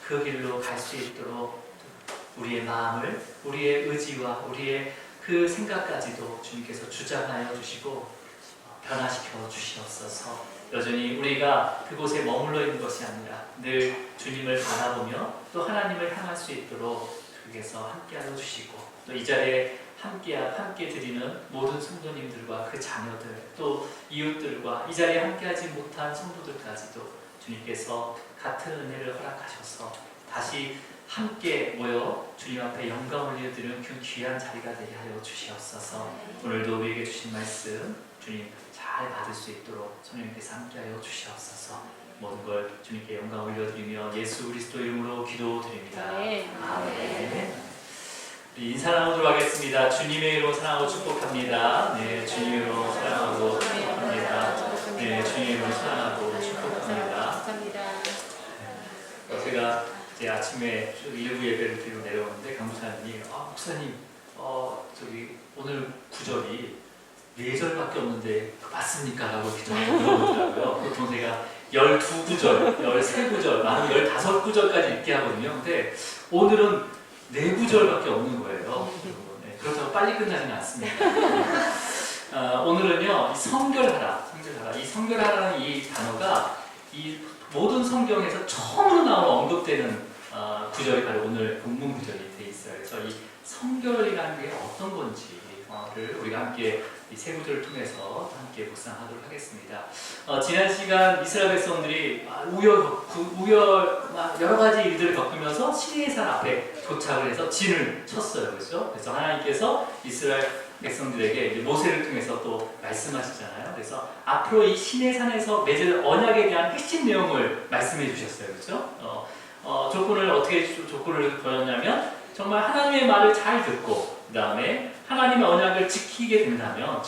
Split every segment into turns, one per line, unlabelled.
그 길로 갈 수 있도록 우리의 마음을, 우리의 의지와 우리의 그 생각까지도 주님께서 주장하여 주시고 변화시켜 주시옵소서. 여전히 우리가 그곳에 머물러 있는 것이 아니라 늘 주님을 바라보며 또 하나님을 향할 수 있도록 주께서 함께하여 주시고, 또 이 자리에 함께 드리는 모든 성도님들과 그 자녀들, 또 이웃들과 이 자리에 함께하지 못한 성도들까지도 주님께서 같은 은혜를 허락하셔서 다시 함께 모여 주님 앞에 영광 올려드리는 그 귀한 자리가 되게 하여 주시옵소서. 오늘도 우리에게 주신 말씀 주님 잘 받을 수 있도록 성령님께서 함께하여 주시옵소서. 모든 걸 주님께 영광 올려드리며 예수 그리스도 이름으로 기도드립니다. 아멘. 인사 나누도록 하겠습니다. 주님의 이름으로 사랑하고 축복합니다. 네, 주님의 이름으로 사랑하고 축복합니다. 네, 주님의 이름으로 사랑하고 축복합니다. 제가 이제 아침에 일부 예배를 드리고 내려오는데 강부사님이 목사님 저기 오늘 구절이 4절밖에 없는데 맞습니까? 라고 물어보더라고요. 보통 제가 12구절, 13구절, 많으면 15구절까지 읽게 하거든요. 근데 오늘은 4구절밖에 없는 거예요. 네, 그렇다고 빨리 끝나지는 않습니다. 오늘은요, 성결하라. 이 성결하라는 이 단어가 이 모든 성경에서 처음으로 나오는 언급되는 구절이 바로 오늘 본문 구절이 되어 있어요. 그래서 이 성결이라는 게 어떤 건지를 우리가 함께 이 세 구절을 통해서 함께 묵상하도록 하겠습니다. 지난 시간 이스라엘 백성들이 여러 가지 일들을 겪으면서 시내산 앞에 도착을 해서 진을 쳤어요. 그렇죠? 그래서 하나님께서 이스라엘 백성들에게 이제 모세를 통해서 또 말씀하시잖아요. 그래서 앞으로 이 시내산에서 맺을 언약에 대한 핵심 내용을 말씀해 주셨어요. 그렇죠? 조건을 어떻게 조건을 걸었냐면 정말 하나님의 말을 잘 듣고 그 다음에 하나님의 언약을 지키게 된다면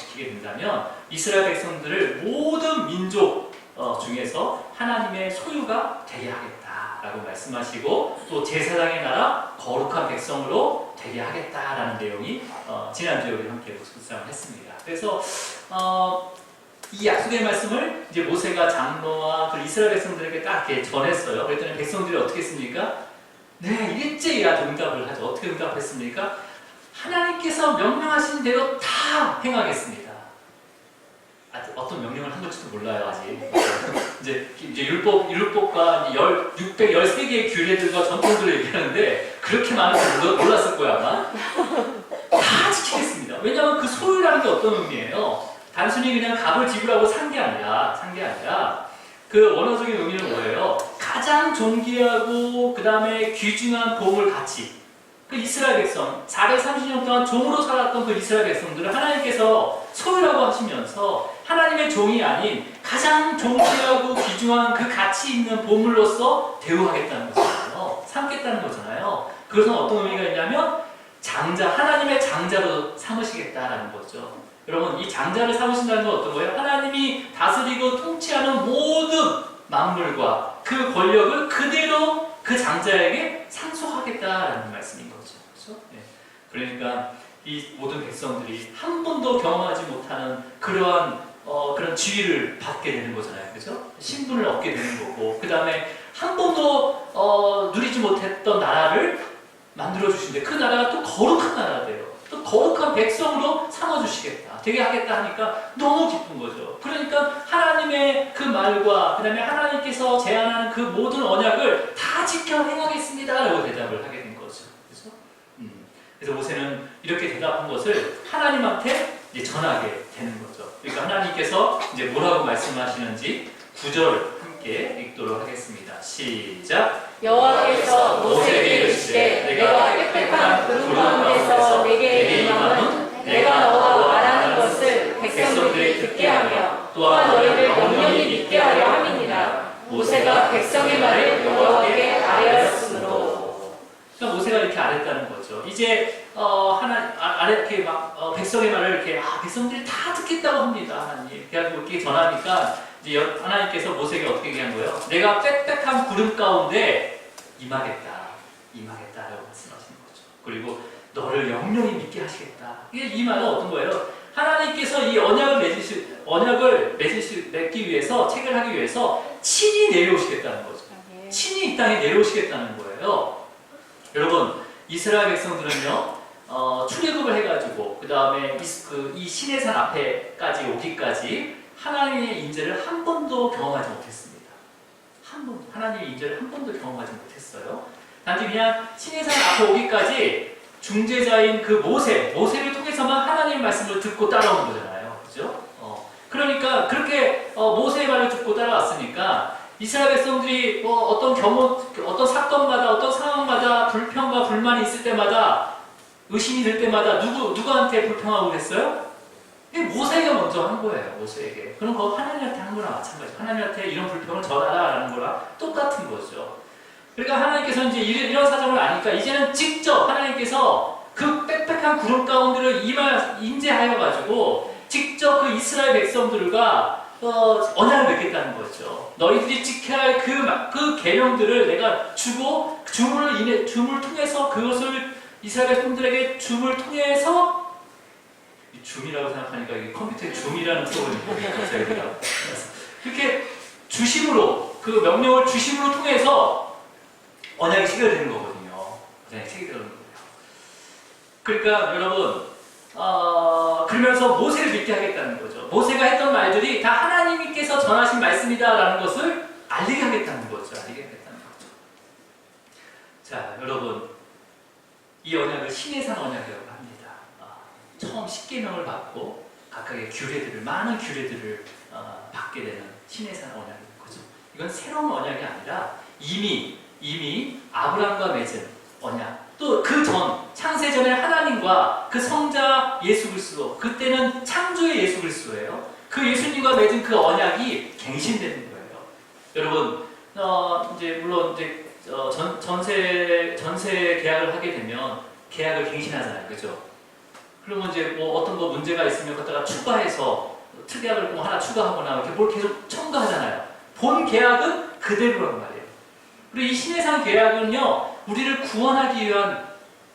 이스라엘 백성들을 모든 민족 중에서 하나님의 소유가 되게 하겠다라고 말씀하시고, 또 제사장의 나라 거룩한 백성으로 되게 하겠다라는 내용이 지난주에 우리 함께 묵상을 했습니다. 그래서 이 약속의 말씀을 이제 모세가 장로와 그 이스라엘 백성들에게 딱 이렇게 전했어요. 그랬더니 백성들이 어떻게 했습니까? 네, 일제히라도 응답을 하죠. 어떻게 응답했습니까? 하나님께서 명령하신 대로 다 행하겠습니다. 어떤 명령을 한 걸지도 몰라요, 아직. 이제 율법과 613개의 규례들과 전통들을 얘기하는데 그렇게 많은 걸 몰랐을 거야, 아마. 다 지키겠습니다. 왜냐하면 그 소유라는 게 어떤 의미예요? 단순히 그냥 값을 지불하고 산 게 아니라 그 원어적인 의미는 뭐예요? 가장 존귀하고 그 다음에 귀중한 보물 가치. 그 이스라엘 백성, 430년 동안 종으로 살았던 그 이스라엘 백성들을 하나님께서 소유라고 하시면서 하나님의 종이 아닌 가장 존귀하고 귀중한 그 가치 있는 보물로서 대우하겠다는 거잖아요. 삼겠다는 거잖아요. 그것은 어떤 의미가 있냐면 하나님의 장자로 삼으시겠다라는 거죠. 여러분, 이 장자를 삼으신다는 건 어떤 거예요? 하나님이 다스리고 통치하는 모든 만물과 그 권력을 그대로 그 장자에게 상속하겠다라는 말씀인 거죠. 그렇죠? 네. 그러니까 이 모든 백성들이 한 번도 경험하지 못하는 그러한 그런 지위를 받게 되는 거잖아요. 그렇죠? 신분을 얻게 되는 거고, 그 다음에 한 번도 누리지 못했던 나라를 만들어 주신데 그 나라가 또 거룩한 나라가 돼요. 또 거룩한 백성으로 삼아주시겠다, 되게 하겠다 하니까 너무 기쁜 거죠. 그러니까 하나님의 그 말과 그 다음에 하나님께서 제안하는 그 모든 언약을 다 지켜 행하겠습니다 라고 대답을 하게 된 거죠. 그래서, 그래서 모세는 이렇게 대답한 것을 하나님한테 이제 전하게 되는 거죠. 그러니까 하나님께서 이제 뭐라고 말씀하시는지 9절 함께 읽도록 하겠습니다. 시작.
여호와께서 모세에게 이르시되 내가 빽빽한 구름 가운데서 내게 임함은 내가 너와 말하는 것을 백성들이 듣게 하며 또한 너희를 영영히 믿게 하려 함이니라. 모세가 백성의 말을 여호와께 아뢰었으므로.
그러니까 모세가 이렇게 아랬다는 거죠. 이제 이렇게 막 백성의 말을 이렇게 백성들이 다 듣겠다고 합니다. 하나님. 그래가지고 이렇게 전하니까 이제 하나님께서 모세에게 어떻게 얘기한 거예요? 내가 빽빽한 구름 가운데 임하겠다라고 말씀하시는 거죠. 그리고 너를 영영히 믿게 하시겠다. 이 말은 어떤 거예요? 하나님께서 이 언약을 맺기 위해서, 체결하기 위해서 친히 내려오시겠다는 거죠. 친히 이 땅에 내려오시겠다는 거예요. 여러분, 이스라엘 백성들은요, 출애굽을 해가지고 그 다음에 이 시내산 앞에까지 오기까지 하나님의 인재를 한 번도 경험하지 못했습니다. 하나님의 인재를 한 번도 경험하지 못했어요. 단지 그냥 시내산 앞에 오기까지 중재자인 그 모세를 통해서만 하나님의 말씀을 듣고 따라온 거잖아요. 그죠? 그러니까 그렇게 모세의 말을 듣고 따라왔으니까 이스라엘 백성들이 어떤 사건마다, 어떤 상황마다 불평과 불만이 있을 때마다, 의심이 들 때마다 누구한테 불평하고 그랬어요? 모세가 먼저 한 거예요. 모세에게. 그럼 그거 하나님한테 한 거랑 마찬가지예요. 하나님한테 이런 불평을 전하라라는 거랑 똑같은 거죠. 그러니까 하나님께서 이제 이런 사정을 아니까 이제는 직접 하나님께서 그 빽빽한 구름 가운데를 인재하여 가지고 직접 그 이스라엘 백성들과 언약을 맺겠다는 거죠. 너희들이 지켜야 할 그 계명들을 내가 주고 줌을 통해서 그것을 이스라엘 백성들에게 줌을 통해서 줌이라고 생각하니까 이게 컴퓨터에 줌이라는 프로그램이 갑자기 이렇게 주심으로 그 명령을 주심으로 통해서 언약이 체결되는 거거든요. 언약이 체결되는 거예요. 그러니까 여러분 그러면서 모세를 믿게 하겠다는 거죠. 모세가 했던 말들이 다 하나님께서 전하신 말씀이다라는 것을 알리게 하겠다는 거죠. 자, 여러분, 이 언약을 시내산 언약이라고 합니다. 처음 10계명을 받고 각각의 많은 규례들을 받게 되는 시내산 언약인 거죠. 이건 새로운 언약이 아니라 이미 아브라함과 맺은 언약, 또 그 전 창세전에 하나님과 그 성자 예수 그리스도, 그때는 창조의 예수 그리스도예요. 그 예수님과 맺은 그 언약이 갱신되는 거예요. 여러분, 물론 전세 계약을 하게 되면 계약을 갱신하잖아요, 그죠? 그러면 이제 어떤 거 문제가 있으면 갖다가 추가해서 특약을 뭐 하나 추가하거나 이렇게 뭘 계속 첨가하잖아요. 본 계약은 그대로란 말이에요. 그리고 이 신해상 계약은요, 우리를 구원하기 위한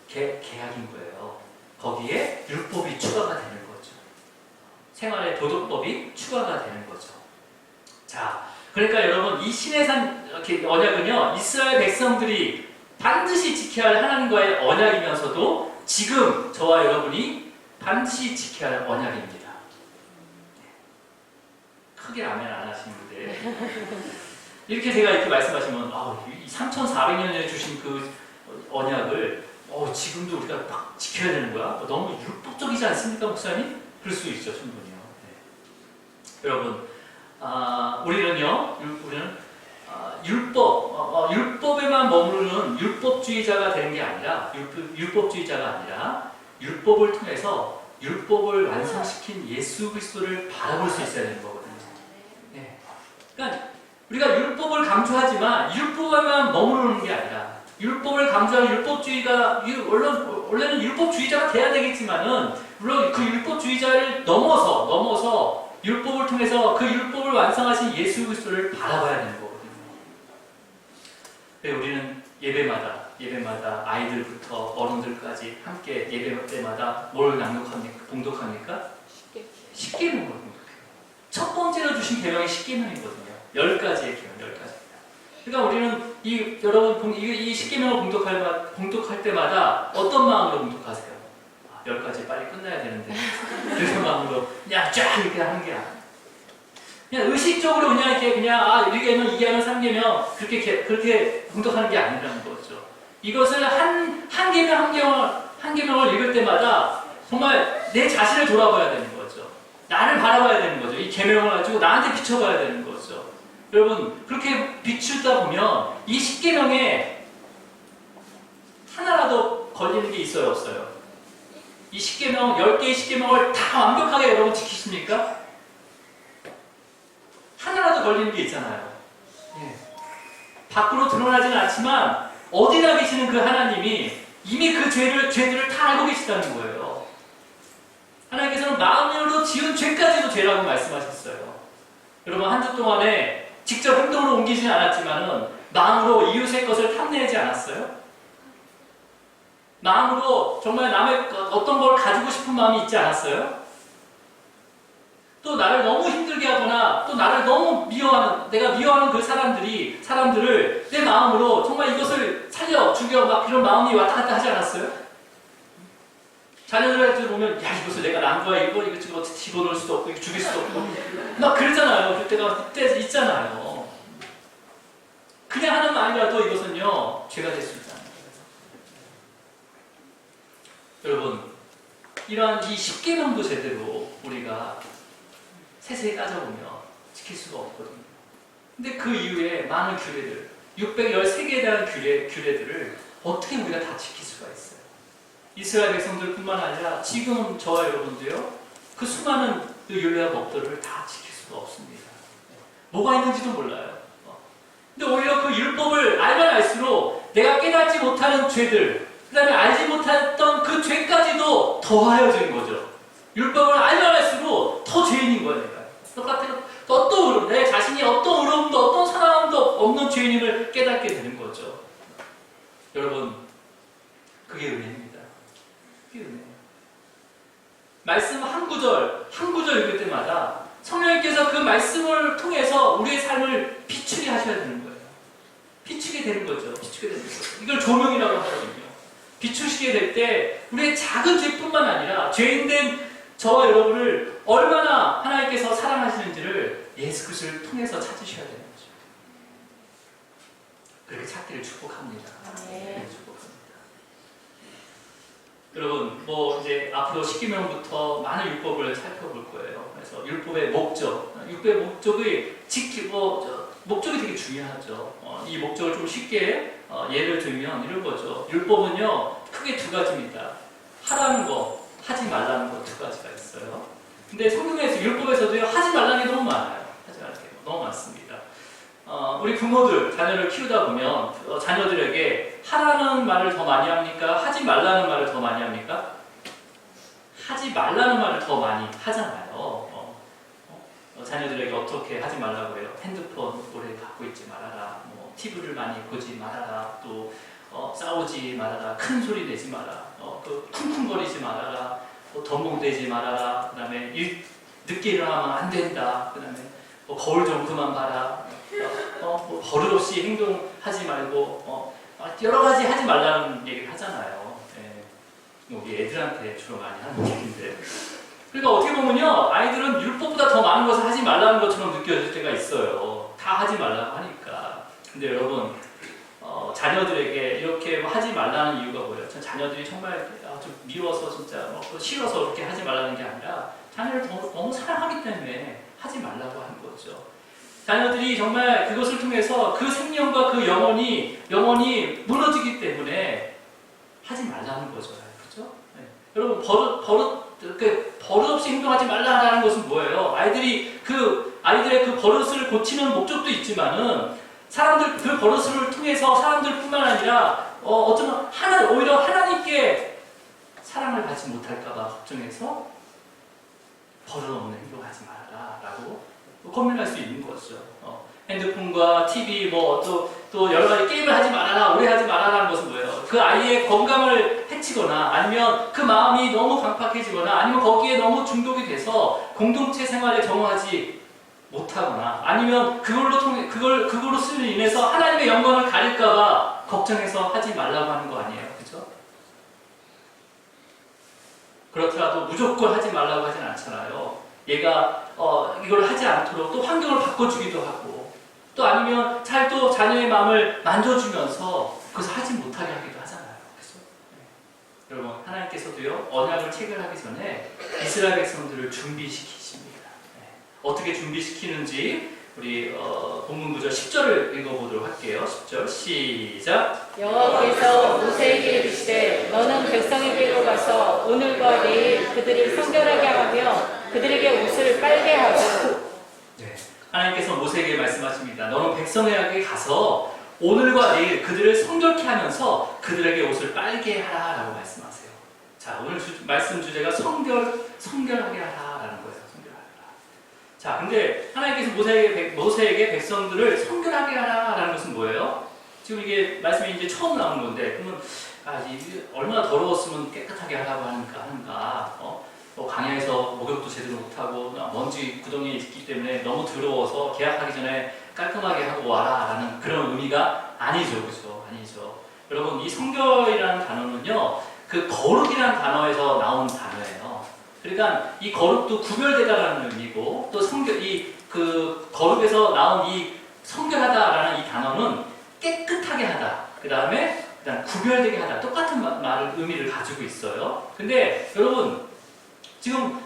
계약인 거예요. 거기에 율법이 추가가 되는 거죠. 생활의 도덕법이 추가가 되는 거죠. 자, 그러니까 여러분, 이 신해산 언약은요, 이스라엘 백성들이 반드시 지켜야 할 하나님과의 언약이면서도 지금 저와 여러분이 반드시 지켜야 할 언약입니다. 크게 아멘 안 하시는데 이렇게 제가 이렇게 말씀하시면 3,400년에 주신 그 언약을 지금도 우리가 막 지켜야 되는 거야? 너무 율법적이지 않습니까, 목사님? 그럴 수 있죠, 충분히요. 네. 여러분, 우리는 율법에만 머무르는 율법주의자가 되는 게 아니라 율법을 통해서 율법을 완성시킨 예수 그리스도를 바라볼 수 있어야 되는 거거든요. 네. 그러니까 우리가 율법을 강조하지만 율법에만 머무르는 게 아니라 율법을 강조하는 율법주의가 원래는 율법주의자가 돼야 되겠지만은 물론 그 율법주의자를 넘어서 율법을 통해서 그 율법을 완성하신 예수 그리스도를 바라봐야 되는 거거든요. 우리는 예배마다 아이들부터 어른들까지 함께 예배 때마다 뭘 봉독합니까? 10계명을 봉독해요. 첫 번째로 주신 계명이 10계명이거든요. 10가지의 계명, 10가지입니다. 그러니까 우리는 여러분 이 10계명을 봉독할 때마다 어떤 마음으로 봉독하세요? 10가지 빨리 끝나야 되는데 그런 마음으로 그냥 쫙 이렇게 하는 게 아니에요. 그냥 의식적으로 이게 하면 2계명, 3계명 그렇게 봉독하는 게 아니라는 거죠. 이것을 한 계명을 읽을 때마다 정말 내 자신을 돌아봐야 되는 거죠. 나를 바라봐야 되는 거죠. 이 계명을 가지고 나한테 비춰봐야 되는 거죠. 여러분, 그렇게 비추다 보면 이 10계명에 하나라도 걸리는 게 있어요, 없어요? 이 10계명, 10개의 10계명을 다 완벽하게 여러분 지키십니까? 하나라도 걸리는 게 있잖아요. 예. 밖으로 드러나지는 않지만 어디나 계시는 그 하나님이 이미 그 죄들을 다 알고 계시다는 거예요. 하나님께서는 마음으로 지은 죄까지도 죄라고 말씀하셨어요. 여러분, 한 주 동안에 직접 행동으로 옮기지는 않았지만은 마음으로 이웃의 것을 탐내지 않았어요? 마음으로 정말 남의 어떤 걸 가지고 싶은 마음이 있지 않았어요? 또 나를 너무 힘들게 하거나 또 나를 너무 내가 미워하는 그 사람들을 내 마음으로 마음으로 정말 이것을 살려 죽여 막 이런 마음이 왔다 갔다 하지 않았어요? 자녀들한테 보면 야 이것을 내가 난 거야 이거 지금 어떻게 집어넣을 수도 없고 이거 죽일 수도 없고 막 그러잖아요. 그때 있잖아요. 그냥 하는 말이라도 이것은요 죄가 될 수 있잖아요. 여러분 이러한 이 10계명도 제대로 우리가 세세히 따져보면 지킬 수가 없거든요. 근데 그 이후에 많은 규례들 613개에 대한 규례들을 어떻게 우리가 다 지킬 수가 있어요? 이스라엘 백성들뿐만 아니라 지금 저와 여러분도요 그 수많은 그 율례와 법들을 다 지킬 수가 없습니다. 뭐가 있는지도 몰라요. 근데 오히려 그 율법을 알면 알수록 내가 깨닫지 못하는 죄들 그 다음에 알지 못했던 그 죄까지도 더하여진 거죠. 율법을 알면 알수록 더 죄인인 거예요. 내가. 똑같아요. 어떤 내 자신이 어떤 의로움도 어떤 사랑도 없는 죄인임을 깨닫게 되는 거죠. 여러분 그게 은혜입니다. 그게 은혜예요. 말씀 한 구절 읽을 때마다 성령님께서 그 말씀을 통해서 우리의 삶을 비추게 하셔야 되는 거예요. 비추게 되는 거죠. 비추게 되는 거죠. 이걸 조명이라고 하거든요. 비추시게 될 때 우리의 작은 죄뿐만 아니라 죄인된 저와 여러분을 얼마나 하나님께서 사랑하시는지를 예수 그리스도를 통해서 찾으셔야 되는 거죠. 그렇게 찾기를 축복합니다. 네, 축복합니다. 여러분, 이제 앞으로 10계명부터 많은 율법을 살펴볼 거예요. 그래서 율법의 목적, 율법의 목적이 목적이 되게 중요하죠. 이 목적을 좀 쉽게 예를 들면 이런 거죠. 율법은요, 크게 두 가지입니다. 하라는 거, 하지 말라는 거 두 가지가 있어요. 근데 성경에서 율법에서도요, 하지 말라는 게 너무 많아요. 하지 말라는 게 너무 많습니다. 우리 부모들 자녀를 키우다 보면 자녀들에게 하라는 말을 더 많이 합니까? 하지 말라는 말을 더 많이 합니까? 하지 말라는 말을 더 많이 하잖아요. 자녀들에게 어떻게 하지 말라고 해요? 핸드폰 오래 갖고 있지 말아라. TV를 많이 보지 말아라. 또 싸우지 말아라. 큰 소리 내지 마라. 쿵쿵거리지 말아라. 덤벙대지 말아라. 그 다음에 늦게 일어나면 안 된다. 그 다음에 거울 좀 그만 봐라. 버릇없이 행동하지 말고 여러 가지 하지 말라는 얘기를 하잖아요. 우리 애들한테 주로 많이 하는 얘기인데. 그러니까 어떻게 보면요, 아이들은 율법보다 더 많은 것을 하지 말라는 것처럼 느껴질 때가 있어요. 다 하지 말라고 하니까. 근데 여러분, 자녀들에게 이렇게 하지 말라는 이유가 뭐예요? 자녀들이 정말 좀 미워서 진짜 싫어서 그렇게 하지 말라는 게 아니라 자녀를 너무 사랑하기 때문에 하지 말라고 하는 거죠. 자녀들이 정말 그것을 통해서 그 생명과 그 영혼이 무너지기 때문에 하지 말라는 거죠. 그렇죠? 네. 여러분 버릇없이 행동하지 말라는 것은 뭐예요? 아이들의 그 버릇을 고치는 목적도 있지만은 사람들 그 버릇을 통해서 사람들뿐만 아니라 어쩌면 오히려 하나님께 사랑을 받지 못할까봐 걱정해서 버릇없는 행동하지 말아라라고 권면할 수 있는 거죠. 핸드폰과 TV 또 여러 가지 게임을 하지 말아라, 오래 하지 말아라는 것은 뭐예요? 그 아이의 건강을 해치거나 아니면 그 마음이 너무 강팍해지거나 아니면 거기에 너무 중독이 돼서 공동체 생활에 적응하지 못하거나 아니면 그걸로 쓰는 인해서 하나님의 영광을 가릴까봐 걱정해서 하지 말라고 하는 거 아니에요, 그렇죠? 그렇더라도 무조건 하지 말라고 하진 않잖아요. 얘가 이걸 하지 않도록 또 환경을 바꿔주기도 하고 또 아니면 또 자녀의 마음을 만져주면서 그것을 하지 못하게 하기도 하잖아요. 그래서 여러분 하나님께서도요 언약을 체결하기 전에 이스라엘 백성들을 준비시키십니다. 어떻게 준비시키는지 우리 본문 구절 10절을 읽어보도록 할게요. 10절 시작.
여호와께서 모세에게 이르시되 너는 백성에게로 가서 오늘과 내일 그들을 성결하게 하며 그들에게 옷을 빨게 하고.
네. 하나님께서 모세에게 말씀하십니다. 너는 백성에게 가서 오늘과 내일 그들을 성결케 하면서 그들에게 옷을 빨게 하라라고 말씀하세요. 자, 오늘 말씀 주제가 성결하게 하라라는 거예요. 자, 근데 하나님께서 모세에게 백성들을 성결하게 하라라는 것은 뭐예요? 지금 이게 말씀이 이제 처음 나오는 건데, 그러면 이게 얼마나 더러웠으면 깨끗하게 하라고 하는가? 강야에서 목욕도 제대로 못하고 먼지 구덩이에 있기 때문에 너무 더러워서 계약하기 전에 깔끔하게 하고 와라라는 그런 의미가 의미가 아니죠, 그죠? 아니죠. 여러분, 이 성결이라는 단어는요, 그 거룩이라는 단어에서 나온 단어예요. 그러니까 이 거룩도 구별되다라는 의미고, 또 성결, 그 거룩에서 나온 이 성결하다라는 이 단어는 깨끗하게 하다. 그 다음에 구별되게 하다. 똑같은 의미를 가지고 있어요. 근데 여러분, 지금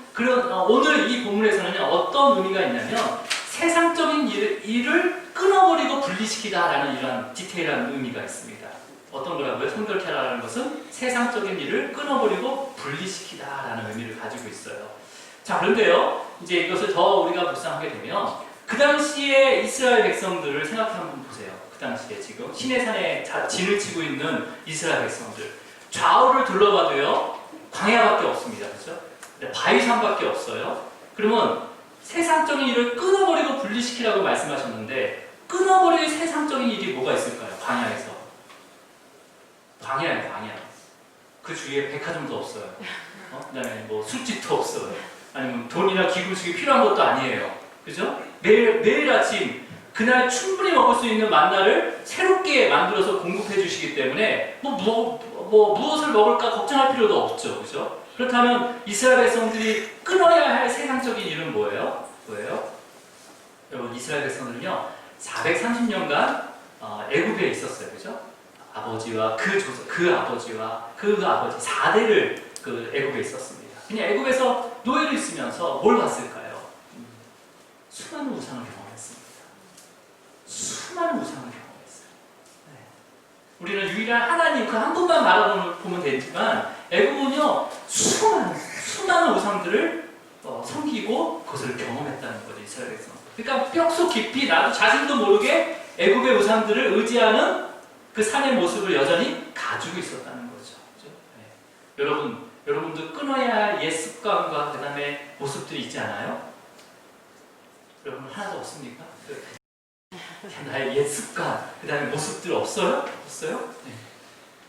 오늘 이 본문에서는요, 어떤 의미가 있냐면 세상적인 일을 끊어버리고 분리시키다라는 이런 디테일한 의미가 있습니다. 어떤 거라고요? 성결케 하라는 것은 세상적인 일을 끊어버리고 분리시키다라는 의미를 가지고 있어요. 자, 그런데요, 이제 이것을 더 우리가 묵상하게 되면 그 당시에 이스라엘 백성들을 생각해 한번 보세요. 그 당시에 지금 시내산에 진을 치고 있는 이스라엘 백성들, 좌우를 둘러봐도요, 광야밖에 없습니다. 그렇죠? 바위산밖에 없어요. 그러면 세상적인 일을 끊어버리고 분리시키라고 말씀하셨는데, 끊어버릴 세상적인 일이 뭐가 있을까요? 광야에서. 광야예요, 광야. 그 주위에 백화점도 없어요. 그 다음에 뭐 술집도 없어요. 아니면 돈이나 기금식이 필요한 것도 아니에요. 그죠? 매일 아침 그날 충분히 먹을 수 있는 만나를 새롭게 만들어서 공급해 주시기 때문에 무엇을 먹을까 걱정할 필요도 없죠. 그죠? 그렇다면 이스라엘 백성들이 끊어야 할 세상적인 일은 뭐예요? 여러분, 이스라엘 백성들은요, 430년간 애굽에 있었어요. 그죠? 아버지와 그 아버지 4대를 그 애굽에 있었습니다. 그냥 애굽에서 노예로 있으면서 뭘 봤을까요? 수많은 우상을 경험했습니다. 수많은 우상을 경험했어요. 네. 우리는 유일한 하나님 그 한 분만 바라보면 되지만 애굽은요, 수많은 우상들을 섬기고 그것을 경험했다는 거죠, 이스라엘 백성. 그러니까 뼛속 깊이 나도 자신도 모르게 애굽의 우상들을 의지하는 그 삶의 모습을 여전히 가지고 있었다는 거죠. 그렇죠? 네. 여러분도 끊어야 할 옛 습관과 그 다음에 모습들이 있지 않아요? 여러분 하나도 없습니까? 나의 옛 습관, 그 다음에 모습들 없어요? 없어요? 네.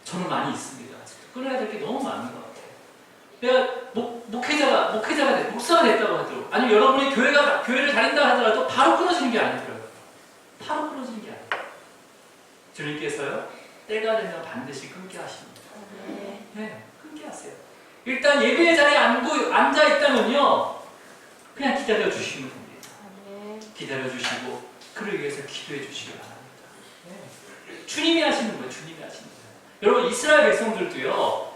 저는 많이 있습니다. 끊어야 될 게 너무 많은 것 같아요. 내가 목사가 됐다고 하더라도, 아니면 여러분이 교회를 다닌다고 하더라도 바로 끊어지는 게 아니더라고요. 바로 끊어지는 게 아니에요. 주님께서요, 때가 되면 반드시 끊게 하십니다. 네, 끊게 하세요. 일단 예배의 자리에 앉아 있다면요, 그냥 기다려 주시면 됩니다. 기다려 주시고 그를 위해서 기도해 주시기 바랍니다. 네. 주님이 하시는 거예요. 주님이 하시는 거예요. 여러분, 이스라엘 백성들도요,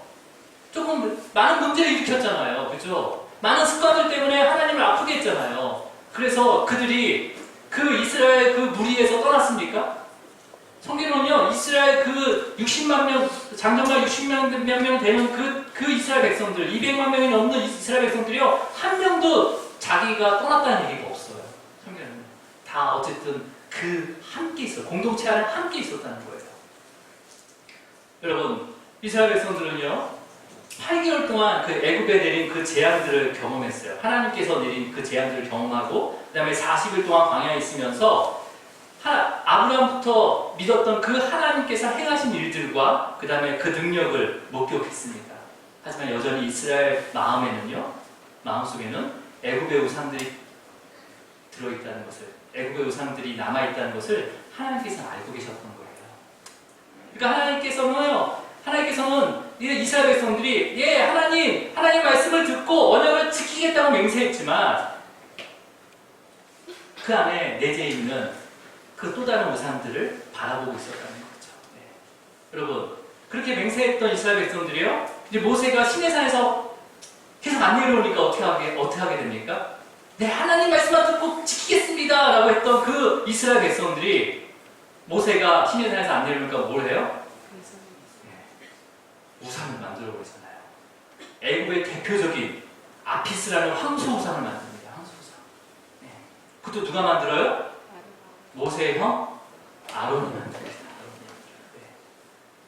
조금 많은 문제를 일으켰잖아요. 그죠? 많은 습관들 때문에 하나님을 아프게 했잖아요. 그래서 그들이 그 이스라엘 그 무리에서 떠났습니까? 성경은요, 이스라엘 그 60만 명, 장정말 60만 명 되는 그 이스라엘 백성들, 200만 명이 넘는 이스라엘 백성들이요, 한 명도 자기가 떠났다는 얘기가 없어요. 성경은 다 어쨌든 함께 있어요. 공동체 안에 함께 있었다는 거예요. 여러분, 이스라엘 백성들은요, 8개월 동안 그 애굽에 내린 그 재앙들을 경험했어요. 하나님께서 내린 그 재앙들을 경험하고, 그 다음에 40일 동안 광야에 있으면서 아브라함부터 믿었던 그 하나님께서 행하신 일들과 그 다음에 그 능력을 목격했습니다. 하지만 여전히 이스라엘 마음속에는 애굽의 우상들이 들어있다는 것을, 애굽의 우상들이 남아있다는 것을 하나님께서 알고 계셨던 거예요. 그러니까 하나님께서는 이스라엘 백성들이 하나님 말씀을 듣고 언약을 지키겠다고 맹세했지만 그 안에 내재해 있는 그 또 다른 우상들을 바라보고 있었다는 거죠. 네. 여러분, 그렇게 맹세했던 이스라엘 백성들이요, 이제 모세가 시내산에서 계속 안 내려오니까 어떻게 하게 됩니까? 네, 하나님 말씀만 듣고 지키겠습니다 라고 했던 그 이스라엘 백성들이 모세가 시내산에서 안 내려오니까 뭘 해요? 네. 우상을 만들어 버리잖아요. 애굽의 대표적인 아피스라는 황소 우상을 만듭니다. 황소 우상. 네. 그것도 누가 만들어요? 모세의 형 아론이 만듭니다. 네.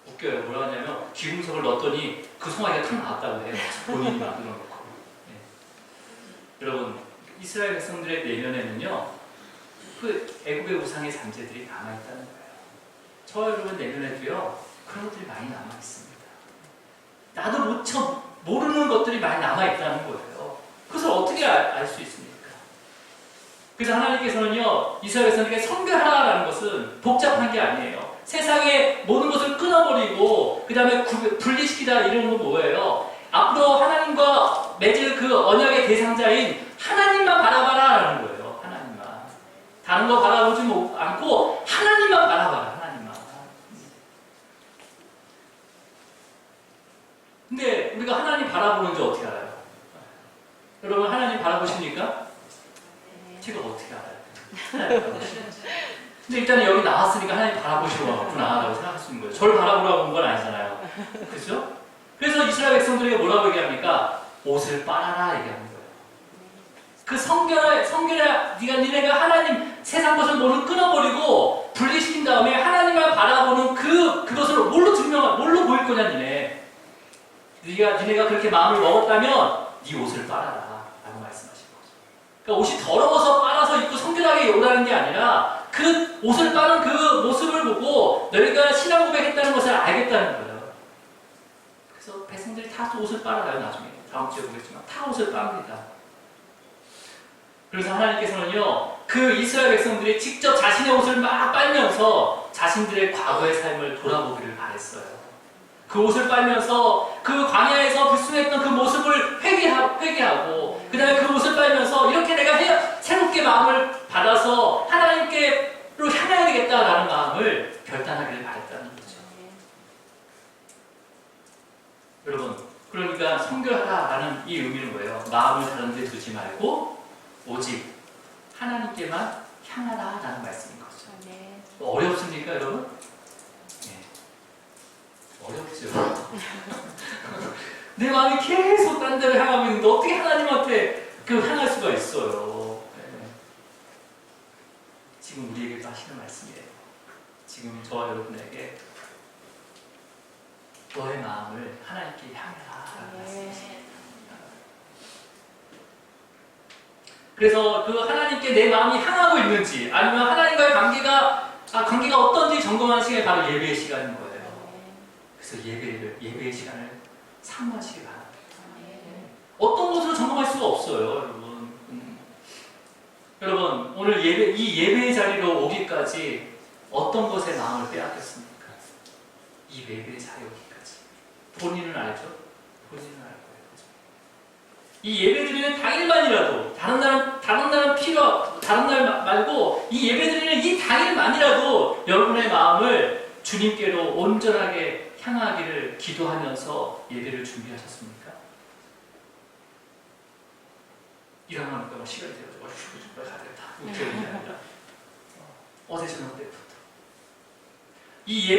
웃겨요. 뭐라 하냐면 기금석을 넣었더니 그 송아지가 탁 나왔다고 해요. 본인이 만들어 놓고. 네. 여러분, 이스라엘 백성들의 내면에는요, 그 애굽의 우상의 잔재들이 남아있다는 거예요. 저 여러분 내면에도요, 그런 것들이 많이 남아있습니다. 나도 모르는 것들이 많이 남아있다는 거예요. 그것을 어떻게 알 수 있습니까? 그래서 하나님께서는요, 이스라엘 백성에게 성별하라는 것은 복잡한 게 아니에요. 세상의 모든 것을 끊어버리고 그 다음에 분리시키다 이런 건 뭐예요? 앞으로 하나님과 맺을 그 언약의 대상자인 하나님만 바라봐라라는 거예요. 하나님만. 다른 거 바라보지 않고 하나님만 바라봐라. 하나님만. 근데 우리가 하나님 바라보는지 어떻게 알아요? 여러분 하나님 바라보십니까? 제가 어떻게 알아요? 근데 일단 여기 나왔으니까 하나님 바라보시러 왔구나 라고 생각할 수 있는 거예요. 저를 바라보라고 온 건 아니잖아요. 그렇죠? 그래서 이스라엘 백성들에게 뭐라고 얘기합니까? 옷을 빨아라 얘기하는 거예요. 그 성결에 니네가 하나님 세상 것을 모두 끊어버리고 분리시킨 다음에 하나님을 바라보는 그것을 뭘로 보일 거냐 니네. 니네가 그렇게 마음을 먹었다면 네 옷을 빨아라 라고 말씀하신 거죠. 그러니까 옷이 더러워서 빨아서 입고 성결하게 오라는 게 아니라 그 옷을 빠는 그 모습을 보고 너희가 신앙 고백했다는 것을 알겠다는 거예요. 그래서 백성들이 다 옷을 빨아가요. 나중에 다음 주에 보겠지만 다 옷을 빱니다. 그래서 하나님께서는요, 그 이스라엘 백성들이 직접 자신의 옷을 막 빨면서 자신들의 과거의 삶을 돌아보기를 바랬어요. 그 옷을 빨면서 그 광야에서 불순했던 그 모습을 회개하고 그 다음에 그 옷을 빨면서 이렇게 내가 새롭게 마음을 받아서 하나님께로 향해야 되겠다라는 마음을 결단하기를 바랬다는 거죠. 여러분, 그러니까 성결하라는 이 의미는 뭐예요? 마음을 다른 데 두지 말고 오직 하나님께만 향하라라는 말씀인 거죠. 어렵습니까, 여러분? 네. 어렵죠. 내 마음이 계속 딴 데를 향하고 있는데 어떻게 하나님한테 향할 수가 있어요? 네. 지금 우리에게도 하시는 말씀이에요. 지금 저와 여러분에게 너의 마음을 하나님께 향하라라는 말씀이십니다. 그래서 그 하나님께 내 마음이 향하고 있는지 아니면 하나님과의 관계가 어떤지 점검하는 시간이 바로 예배의 시간인 거예요. 그래서 예배의 시간을 사모하시기 바랍니다. 어떤 것으로 점검할 수가 없어요, 여러분. 여러분, 오늘 이 예배의 자리로 오기까지 어떤 것에 마음을 빼앗겼습니까? 이 예배의 자리에 오기까지. 본인은 알죠? 본인은 알 거예요. 이 예배드리는 당일만이라도 다른 날 말고 이 예배드리는 이 당일만이라도 여러분의 마음을 주님께로 온전하게 향하기를 기도하면서 예배를 준비하셨습니까? 일어나니까 시간이 되어서 빨리 가야 되겠다. 이렇게 아니라 어제 저녁 때부터 이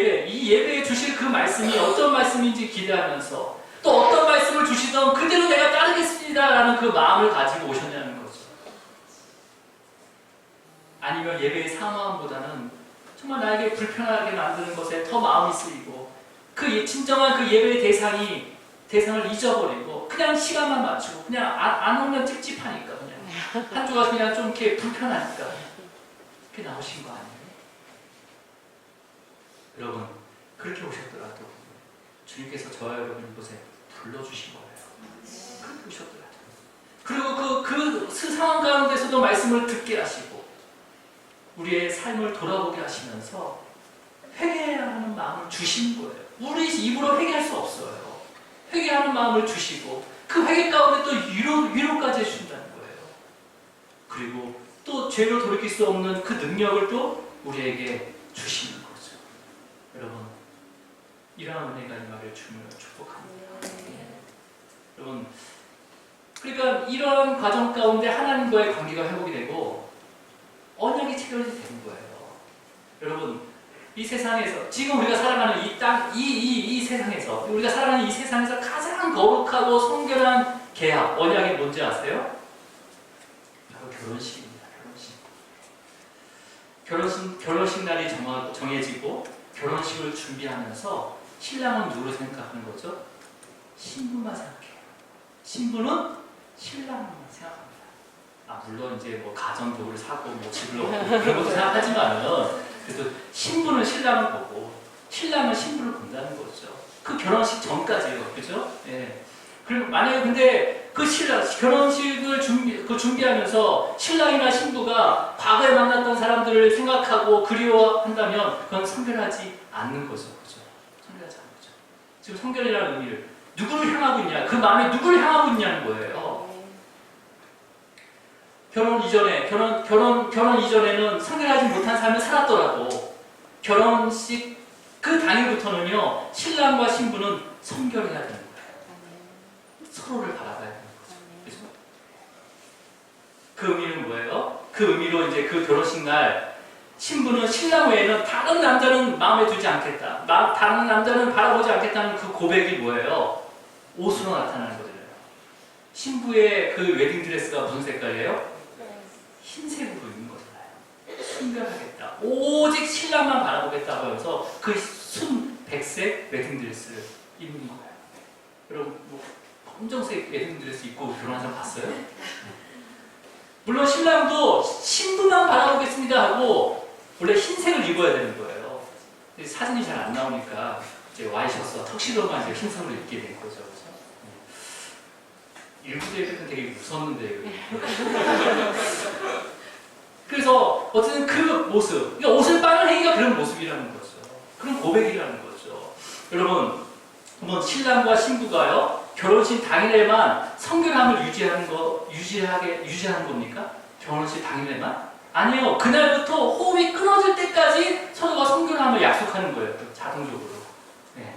예배에 주실 그 말씀이 어떤 말씀인지 기대하면서 또 어떤 말씀을 주시던 그대로 내가 따르겠습니다라는 그 마음을 가지고 오셨냐는 거죠. 아니면 예배의 사모함보다는 정말 나에게 불편하게 만드는 것에 더 마음이 쓰이고 그 진정한 그 예배의 대상을 잊어버리고 그냥 시간만 맞추고 그냥 안 오면 찝찝하니까 그냥 한 주가 그냥 좀 이렇게 불편하니까 그렇게 나오신 거 아니에요? 여러분, 그렇게 오셨더라도 주님께서 저와 여러분 이곳에 불러주신 거예요. 그렇게 오셨더라도. 그리고 그 상황 가운데서도 말씀을 듣게 하시고 우리의 삶을 돌아보게 하시면서 회개해야 하는 마음을 주신 거예요. 우리 입으로 회개할 수 없어요. 회개하는 마음을 주시고 그 회개 가운데 또 위로까지 해주신다는 거예요. 그리고 또 죄로 돌이킬 수 없는 그 능력을 또 우리에게 주시는 거죠. 여러분, 이러한 은혜가 임하기를 주님으로 축복합니다. 여러분, 그러니까 이런 과정 가운데 하나님과의 관계가 회복이 되고 언약이 체결이 되는 거예요. 여러분, 이 세상에서 지금 우리가 살아가는 이 세상에서 우리가 살아가는 이 세상에서 가장 거룩하고 성결한 계약, 언약이 뭔지 아세요? 바로 결혼식입니다. 결혼식 날이 정해지고 결혼식을 준비하면서 신랑은 누구를 생각하는 거죠? 신부만 생각해요. 신부는 신랑만 생각합니다. 물론 이제 뭐 가전도구를 사고 뭐 집을 얻고 그런 것도 생각하지만은 그래도 신부는 신랑을 보고 신랑은 신부를 본다는 거죠. 그 결혼식 전까지요, 그죠? 예. 그리고 만약에 근데 그 신랑 결혼식을 준비하면서 신랑이나 신부가 과거에 만났던 사람들을 생각하고 그리워한다면 그건 성결하지 않는 거죠, 그죠? 성결하지 않는 거죠. 지금 성결이라는 의미를 누구를 향하고 있냐, 그 마음이 누구를 향하고 있냐는 거예요. 결혼 이전에는 성결하지 못한 삶을 살았더라도 결혼식 그 당일부터는요 신랑과 신부는 성결해야 되는 거예요. 서로를 바라봐야 되는 거죠. 그죠? 그 의미는 뭐예요? 그 의미로 이제 그 결혼식 날 신부는 신랑 외에는 다른 남자는 마음에 두지 않겠다. 다른 남자는 바라보지 않겠다는 그 고백이 뭐예요? 옷으로 나타나는 거잖아요. 신부의 그 웨딩드레스가 무슨 색깔이에요? 흰색으로 입는 거잖아요. 순결하겠다. 오직 신랑만 바라보겠다고 하면서 그 순 백색 웨딩드레스를 입는 거예요. 여러분 뭐 검정색 웨딩드레스 입고 결혼한 사람 봤어요? 물론 신랑도 신부만 바라보겠습니다 하고 원래 흰색을 입어야 되는 거예요. 사진이 잘 안 나오니까 이제 와이셔츠와 턱시도만 이제 흰색으로 입게 된 거죠. 일부대회는 되게 무섭는데 그래서 어쨌든 그 모습, 그러니까 옷을 빨는 행위가 그런 모습이라는 거죠. 그런 고백이라는 거죠. 여러분, 한번 신랑과 신부가요 결혼식 당일에만 성결함을 유지하는 겁니까? 결혼식 당일에만? 아니요. 그날부터 호흡이 끊어질 때까지 서로가 성결함을 약속하는 거예요. 자동적으로. 네.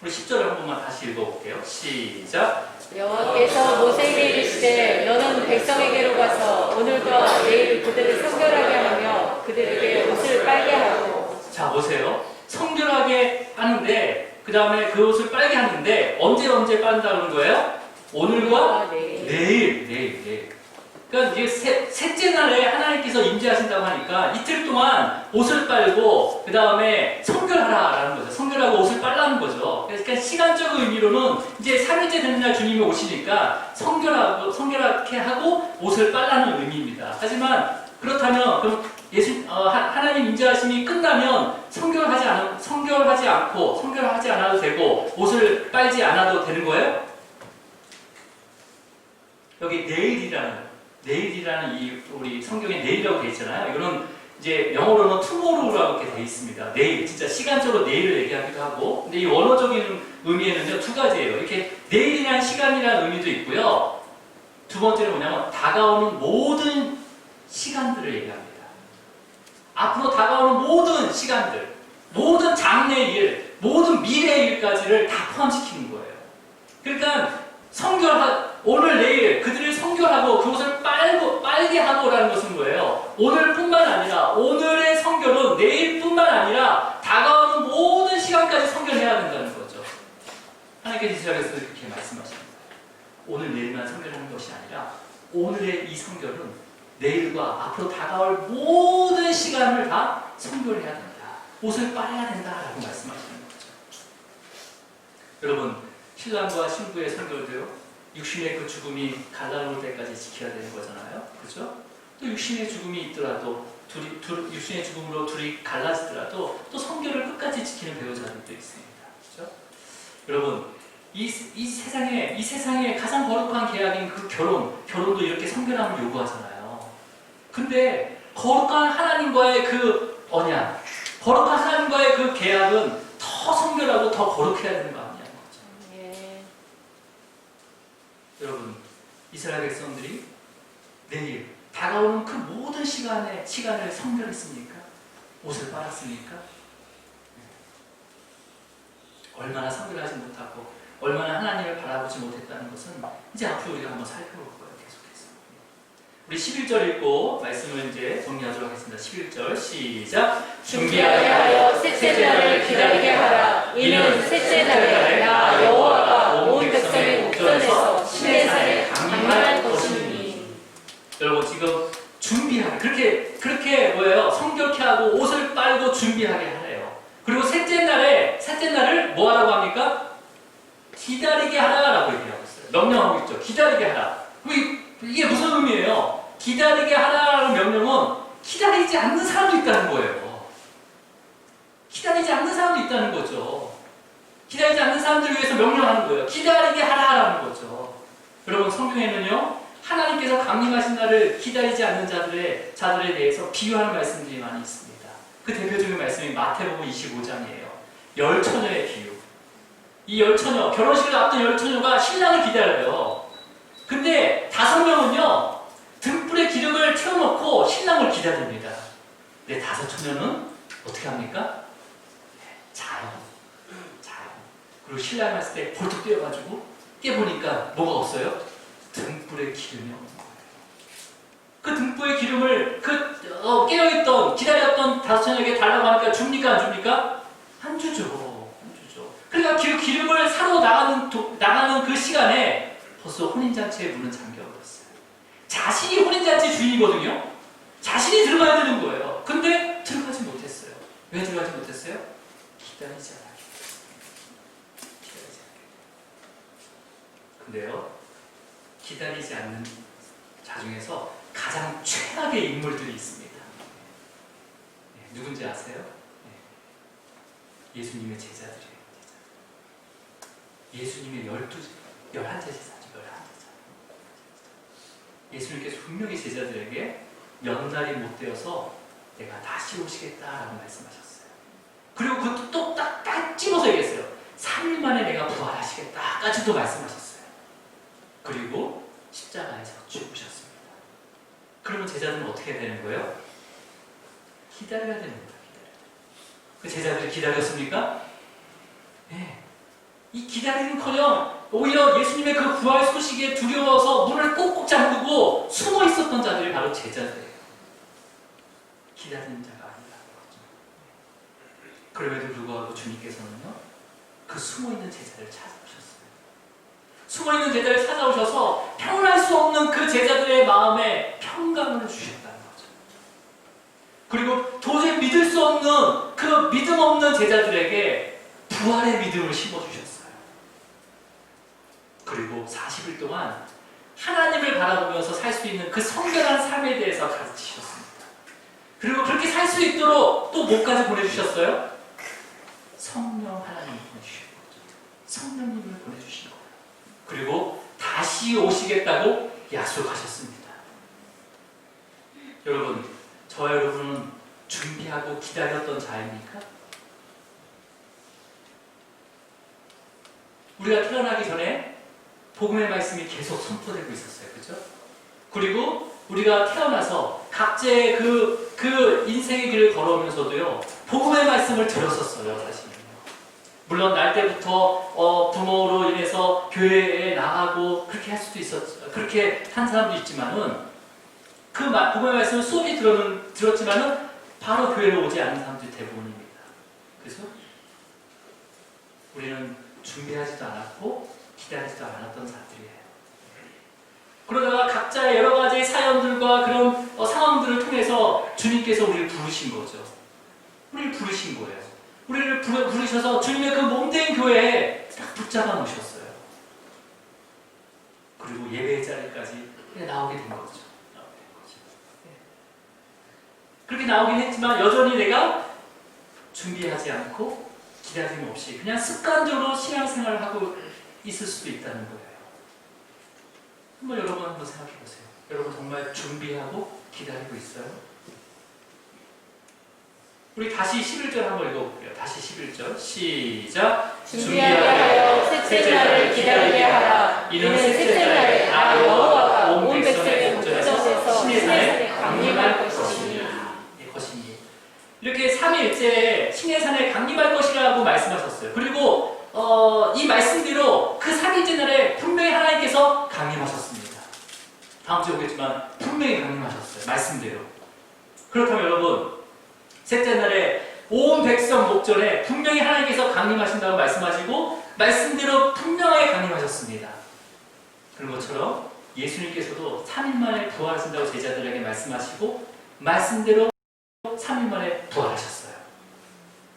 우리 10절을 한 번만 다시 읽어볼게요. 시작.
여호와께서 모세에게 이르시되 너는 백성에게로 가서 오늘과 내일 그들을 성결하게 하며 그들에게 옷을 빨게 하고.
자 보세요. 성결하게 하는데 그 다음에 그 옷을 빨게 하는데 언제 빠른다는 거예요? 오늘과 내일. 그러니까 이게 셋째 날에 하나님께서 임재하신다고 하니까 이틀 동안 옷을 빨고 그 다음에 성결하라라는 거죠. 성결하고 옷을 빨라는 거죠. 그러니까 시간적 의미로는 이제 3일째 되는 날 주님이 오시니까 성결하게 하고 옷을 빨라는 의미입니다. 하지만 그렇다면 그럼 하나님 임재하심이 끝나면 성결하지 않아도 되고 옷을 빨지 않아도 되는 거예요? 여기 내일이라는 이 우리 성경에 내일이라고 되어 있잖아요. 이거는 이제 영어로는 tomorrow라고 이렇게 되어 있습니다. 내일, 진짜 시간적으로 내일을 얘기하기도 하고, 근데 이 원어적인 의미에는요 두 가지예요. 이렇게 내일이라는 시간이라는 의미도 있고요. 두 번째는 뭐냐면 다가오는 모든 시간들을 얘기합니다. 앞으로 다가오는 모든 시간들, 모든 장래의 일, 모든 미래의 일까지를 다 포함시키는 거예요. 그러니까 오늘 내일 그들을 성결하고 그것을 빨게 하고라는 것은 뭐예요? 오늘뿐만 아니라 오늘의 성결은 내일뿐만 아니라 다가오는 모든 시간까지 성결해야 된다는 거죠. 하나님께서 이스라엘에서 그렇게 말씀하십니다. 오늘 내일만 성결하는 것이 아니라 오늘의 이 성결은 내일과 앞으로 다가올 모든 시간을 다 성결해야 된다. 옷을 빨아야 된다라고 말씀하시는 거죠. 여러분, 신랑과 신부의 성결도요, 육신의 그 죽음이 갈라놓을 때까지 지켜야 되는 거잖아요. 그죠? 또 육신의 죽음이 있더라도, 육신의 죽음으로 둘이 갈라지더라도 또 성결을 끝까지 지키는 배우자들도 있습니다. 그죠? 여러분, 이 세상에 가장 거룩한 계약인 그 결혼도 이렇게 성결함을 요구하잖아요. 근데 거룩한 하나님과의 그 언약, 거룩한 하나님과의 그 계약은 더 성결하고 더 거룩해야 되는 거 아니냐는 거죠.
예.
여러분, 이스라엘 백성들이 내일 다가오는 그 모든 시간을 성결했습니까? 옷을 빨았습니까? 얼마나 성결하지 못하고 얼마나 하나님을 바라보지 못했다는 것은 이제 앞으로 우리가 한번 살펴볼 거예요. 계속해서 우리 11절 읽고 말씀을 이제 정리하도록 하겠습니다. 11절 시작.
준비하게 하여 셋째 날을 기다리게 하라. 이는 셋째 날에 나 여호와가 온 백성의 목전에서 시내산에 강림할 것이니.
여러분, 지금 준비하게 그렇게 뭐예요? 성결케 하고 옷을 빨고 준비하게 하래요. 그리고 셋째 날을 뭐 하라고 합니까? 기다리게 하라라고 얘기하고 있어요. 명령하고 있죠. 기다리게 하라. 이게 무슨 의미예요? 기다리게 하라라는 명령은 기다리지 않는 사람도 있다는 거예요. 기다리지 않는 사람도 있다는 거죠. 기다리지 않는 사람들을 위해서 명령하는 거예요. 기다리게 하라라는 거죠. 여러분 성경에는요 하나님께서 강림하신 날을 기다리지 않는 자들에 대해서 비유하는 말씀들이 많이 있습니다. 그 대표적인 말씀이 마태복음 25장이에요. 열처녀의 비유. 이 열처녀, 결혼식을 앞둔 열처녀가 신랑을 기다려요. 근데 5명은요 등불에 기름을 태워놓고 신랑을 기다립니다. 근데 5처녀는 어떻게 합니까? 자요. 그리고 신랑이 왔을 때 벌떡 뛰어가지고 깨보니까 뭐가 없어요? 등불에 기름이 없는 거예요. 그 등불의 기름을 깨어있던 기다렸던 5처녀에게 달라고 하니까 줍니까 안 줍니까? 안 주죠. 그러니까 그 기름을 사러 나가는 그 시간에 벌써 혼인잔치의 문은 잠겨버렸어요. 자신이 혼인잔치 주인이거든요. 자신이 들어가야 되는 거예요. 근데 들어가지 못했어요. 왜 들어가지 못했어요? 기다리지 않았기 때문에. 근데요, 기다리지 않는 자 중에서 가장 최악의 인물들이 있습니다. 네, 누군지 아세요? 네. 예수님의 제자들이에요. 예수님의 11제자죠. 11제자. 예수님께서 분명히 제자들에게 몇 날이 못 되어서 내가 다시 오시겠다라고 말씀하셨어요. 그리고 그것도 또 딱 집어서 얘기했어요. 3일 만에 내가 부활하시겠다 까지도 말씀하셨어요. 그리고 십자가에서 죽으셨습니다. 그러면 제자들은 어떻게 해야 되는 거예요? 기다려야 됩니다. 그 제자들이 기다렸습니까? 네. 이 기다리는커녕 오히려 예수님의 그 부활 소식에 두려워서 문을 꼭꼭 잠그고 숨어 있었던 자들이 바로 제자들이에요. 기다리는 자가 아니라는 거죠. 그럼에도 불구하고 주님께서는요, 그 숨어 있는 제자를 찾아오셨어요. 숨어 있는 제자를 찾아오셔서 표현할 수 없는 그 제자들의 마음에 평강을 주셨다는 거죠. 그리고 도저히 믿을 수 없는 그 믿음 없는 제자들에게 부활의 믿음을 심어주셨어요. 그리고 40일 동안 하나님을 바라보면서 살 수 있는 그 성결한 삶에 대해서 가르치셨습니다. 그리고 그렇게 살 수 있도록 또 뭐까지 보내주셨어요? 성령 하나님을 보내주신 거죠. 성령님을 보내주신 거예요. 그리고 다시 오시겠다고 약속하셨습니다. 여러분, 저와 여러분은 준비하고 기다렸던 자입니까? 우리가 태어나기 전에 복음의 말씀이 계속 선포되고 있었어요. 그죠? 그리고 우리가 태어나서 각자의 그 인생의 길을 걸어오면서도요, 복음의 말씀을 들었었어요, 사실은요. 물론 날 때부터 부모로 인해서 교회에 나가고 그렇게 할 수도 있었죠. 그렇게 한 사람도 있지만은 그 복음의 말씀을 수업이 들었지만은 바로 교회로 오지 않는 사람들이 대부분입니다. 그래서 우리는 준비하지도 않았고 기다리지도 않았던 사람들이에요. 그러다가 각자의 여러 가지 사연들과 그런 상황들을 통해서 주님께서 우리를 부르신 거죠. 우리를 부르신 거예요. 우리를 부르셔서 주님의 그 몸된 교회에 딱 붙잡아 놓으셨어요. 그리고 예배의 자리까지 나오게 된 거죠. 그렇게 나오긴 했지만 여전히 내가 준비하지 않고 기다림 없이 그냥 습관적으로 신앙생활을 하고 있을 수도 있다는 거예요. 여러분 한번 생각해 보세요. 여러분 정말 준비하고 기다리고 있어요? 우리 다시 11절 한번 읽어볼게요. 다시 11절 시작.
준비하게 하여 셋째 날을 기다리게 하라. 이는 셋째 날에 나 여호와가 온 백성의 목전에서 신의 산에 강림할 것이니.
이렇게 3일째 신의 산에 강림할 것이라고 말씀하셨어요. 그리고 이 말씀대로 그 3일째 날에 분명히 하나님께서 강림하셨습니다. 다음 주에 오겠지만 분명히 강림하셨어요. 말씀대로. 그렇다면 여러분, 셋째 날에 온 백성 목전에 분명히 하나님께서 강림하신다고 말씀하시고 말씀대로 분명하게 강림하셨습니다. 그런 것처럼 예수님께서도 3일 만에 부활하신다고 제자들에게 말씀하시고 말씀대로 3일 만에 부활하셨어요.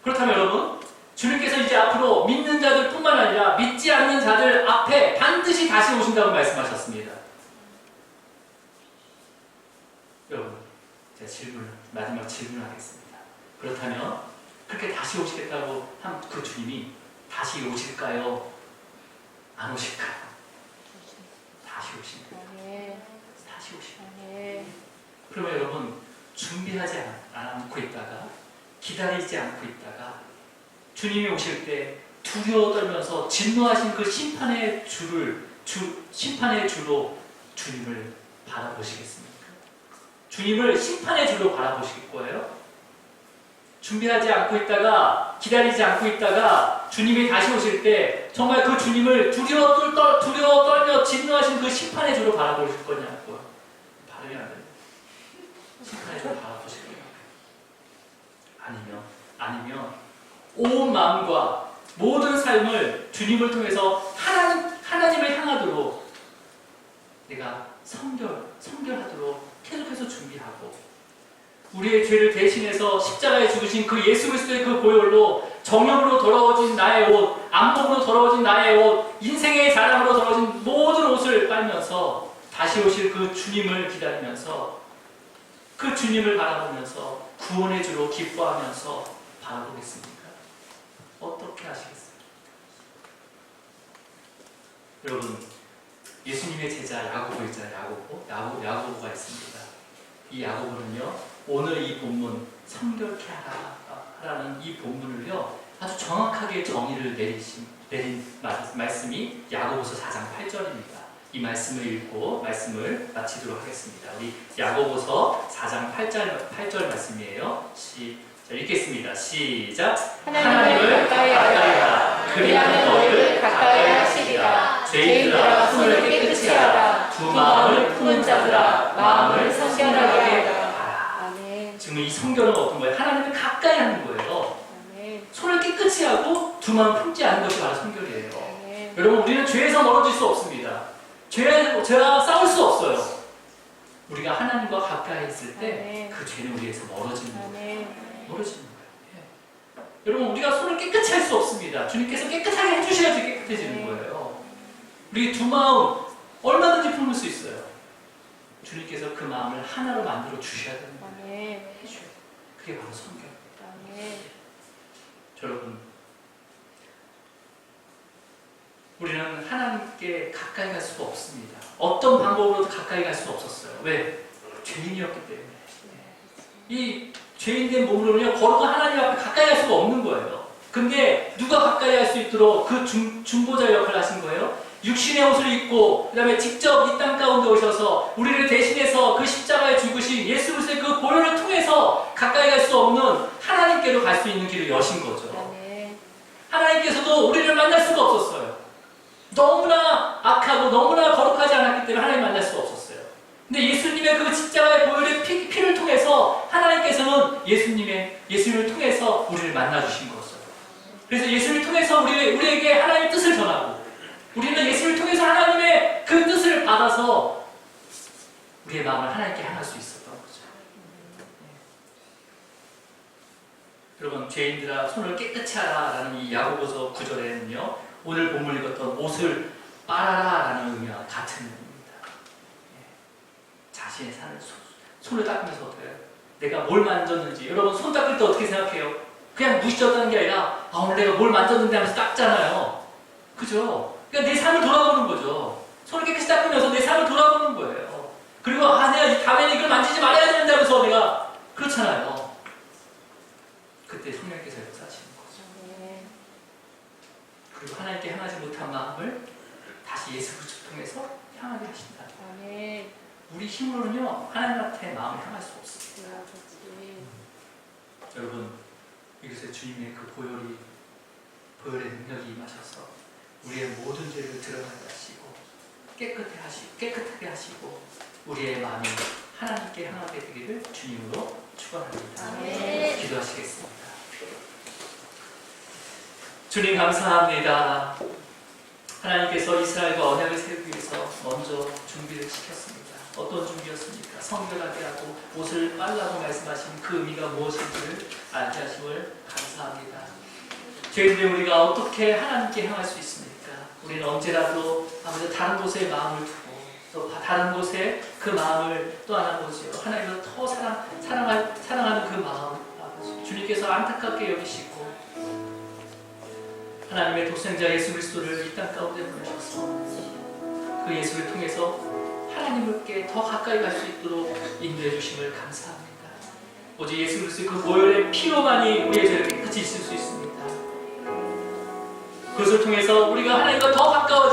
그렇다면 여러분, 주님께서 이제 앞으로 믿는 자들 뿐만 아니라 믿지 않는 자들 앞에 반드시 다시 오신다고 말씀하셨습니다. 여러분, 제가 마지막 질문을 하겠습니다. 그렇다면 그렇게 다시 오시겠다고 한 그 주님이 다시 오실까요? 안 오실까요? 다시 오실 거예요.
아멘.
다시 오실 거예요.
아멘.
그러면 여러분 준비하지 않고 있다가 기다리지 않고 있다가 주님이 오실 때 두려워 떨면서 진노하신 그 심판의 주로 주님을 바라보시겠습니까? 주님을 심판의 주로 바라보실 거예요? 준비하지 않고 있다가 기다리지 않고 있다가 주님이 다시 오실 때 정말 그 주님을 두려워 떨며 진노하신 그 심판의 주로 바라보실 거냐고요? 발음이 안 돼요. 심판의 주로 바라보실 거냐고요? 아니면 온 마음과 모든 삶을 주님을 통해서 하나님을 향하도록 내가 성결하도록 계속해서 준비하고 우리의 죄를 대신해서 십자가에 죽으신 그 예수 그리스도의 그 보혈로 정욕으로 더러워진 나의 옷, 안목으로 더러워진 나의 옷, 인생의 자랑으로 더러워진 모든 옷을 빨면서 다시 오실 그 주님을 기다리면서 그 주님을 바라보면서 구원의 주로 기뻐하면서 바라보겠습니까? 어떻게 하시겠어요? 여러분, 예수님의 제자 야고보 있잖아요. 야고보가 있습니다. 이 야고보는요, 오늘 이 본문 성결케 하라는 이 본문을요 아주 정확하게 정의를 내린 말씀이 야고보서 4장 8절입니다. 이 말씀을 읽고 말씀을 마치도록 하겠습니다. 우리 야고보서 4장 8절 말씀이에요. 읽겠습니다. 시작.
하나님을 가까이 하라. 그리하면 너희를 가까이 하시리라. 죄인들아 손을 깨끗이 하라. 두 마음을 품은 자들아 마음을 성결하게 하라. 아멘.
지금 이 성결은 어떤 거예요? 하나님을 가까이 하는 거예요.
아멘.
손을 깨끗이 하고 두 마음 품지 않는 것이 바로 성결이에요.
아멘.
여러분, 우리는 죄에서 멀어질 수 없습니다. 죄와 싸울 수 없어요. 우리가 하나님과 가까이 있을 때 그 죄는 우리에서 멀어지는 거예요. 멀어지는 거예요. 예. 여러분, 우리가 손을 깨끗이 할 수 없습니다. 주님께서 깨끗하게 해주셔야지 깨끗해지는 거예요. 우리 두 마음 얼마든지 품을 수 있어요. 주님께서 그 마음을 하나로 만들어 주셔야 되는 거예요. 해주셔야 돼요. 그게 바로 성결입니다. 여러분, 우리는 하나님께 가까이 갈 수가 없습니다. 어떤 방법으로도 가까이 갈 수 없었어요. 왜? 죄인이었기 때문에. 이 죄인된 몸으로는요, 걸어가 하나님 앞에 가까이 갈 수가 없는 거예요. 근데 누가 가까이 할 수 있도록 그 중보자 역할을 하신 거예요? 육신의 옷을 입고 그 다음에 직접 이 땅 가운데 오셔서 우리를 대신해서 그 십자가에 죽으신 예수 그리스도의 그 보혈을 통해서 가까이 갈 수 없는 하나님께로 갈 수 있는 길을 여신 거죠. 하나님께서도 우리를 만날 수가 없었어요. 너무나 악하고 너무나 거룩하지 않았기 때문에 하나님 만날 수가 없었어요. 근데 예수님의 그 십자가의 보혈의 피를 통해서 하나님께서는 예수님을 통해서 우리를 만나주신 거죠. 그래서 예수님을 통해서 우리에게 하나님의 뜻을 전하고 우리는 예수님을 통해서 하나님의 그 뜻을 받아서 우리의 마음을 하나님께 향할 수 있었던 거죠. 여러분, 죄인들아 손을 깨끗이 하라 라는 이 야고보서 9절에는요 오늘 본문 읽었던 옷을 빨아라 라는 의미와 같은 의미입니다. 자신의 손을 닦으면서 어떻게 해요? 내가 뭘 만졌는지. 여러분, 손 닦을 때 어떻게 생각해요? 그냥 무시졌다는 게 아니라 오늘 내가 뭘 만졌는데 하면서 닦잖아요. 그죠? 그러니까 내 삶을 돌아보는 거죠. 손을 깨끗이 닦으면서 내 삶을 돌아보는 거예요. 그리고 내가 다음에는 이걸 만지지 말아야 되는데 하면서 내가 그렇잖아요. 그때 성령께서 역사하시는 거죠. 그리고 하나님께 향하지 못한 마음을 다시 예수 그리스도 통해서 향하게 하신다. 우리 힘으로는요 하나님한테 마음을 향할 수 없습니다. 여러분, 여기서 주님의 그 보혈의 능력이 임하셔서 우리의 모든 죄를 드러나게 하시고 깨끗하게 하시고 우리의 마음이 하나님께 향하게 되기를 주님으로 축원합니다. 기도하시겠습니다. 주님 감사합니다. 하나님께서 이스라엘과 언약을 세우기 위해서 먼저 준비를 시켰습니다. 어떤 준비였습니까? 성결하게 하고 옷을 빨라고 말씀하신 그 의미가 무엇인지를 알게 하심을 감사합니다. 죄인들 우리가 어떻게 하나님께 향할 수 있습니까? 우리는 언제라도 아버지 다른 곳에 마음을 두고 또 다른 곳에 그 마음을 또 하나 보지요. 하나님을 더 사랑하는 그 마음, 아버지 주님께서 안타깝게 여기시고 하나님의 독생자 예수 그리스도를 이 땅 가운데 보내셔서 그 예수를 통해서 하나님께 더 가까이 갈 수 있도록 인도해 주심을 감사합니다. 오직 예수 그리스도의 그 보혈의 피로만이 우리의 죄를 깨끗이 씻을 수 있습니다. 그것을 통해서 우리가 하나님과 더 가까워져